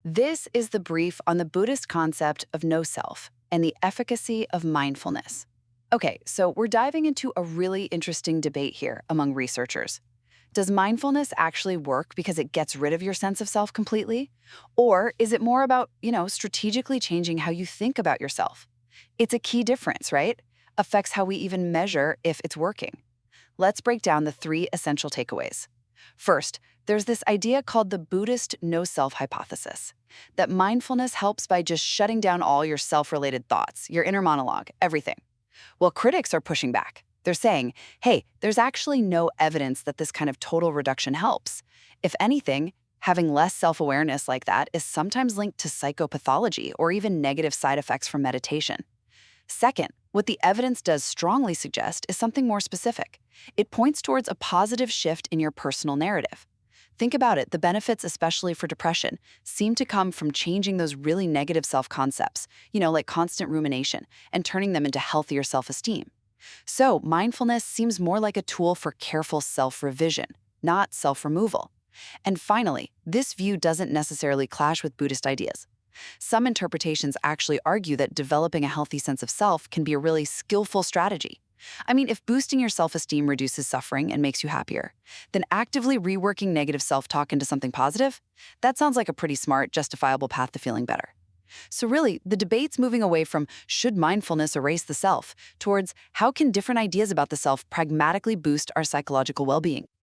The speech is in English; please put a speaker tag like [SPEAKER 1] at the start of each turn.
[SPEAKER 1] This is the brief on the Buddhist concept of no self and the efficacy of mindfulness. Okay, so we're diving into a really interesting debate here among researchers. Does mindfulness actually work because it gets rid of your sense of self completely? Or is it more about, strategically changing how you think about yourself? It's a key difference, right? Affects how we even measure if it's working. Let's break down the three essential takeaways. First, there's this idea called the Buddhist no-self hypothesis, that mindfulness helps by just shutting down all your self-related thoughts, your inner monologue, everything. Well, critics are pushing back. They're saying, hey, there's actually no evidence that this kind of total reduction helps. If anything, having less self-awareness like that is sometimes linked to psychopathology or even negative side effects from meditation. Second, what the evidence does strongly suggest is something more specific. It points towards a positive shift in your personal narrative. Think about it, the benefits, especially for depression, seem to come from changing those really negative self-concepts, like constant rumination, and turning them into healthier self-esteem. So, mindfulness seems more like a tool for careful self-revision, not self-removal. And finally, this view doesn't necessarily clash with Buddhist ideas. Some interpretations actually argue that developing a healthy sense of self can be a really skillful strategy. I mean, if boosting your self-esteem reduces suffering and makes you happier, then actively reworking negative self-talk into something positive, that sounds like a pretty smart, justifiable path to feeling better. So really, the debate's moving away from should mindfulness erase the self towards how can different ideas about the self pragmatically boost our psychological well-being.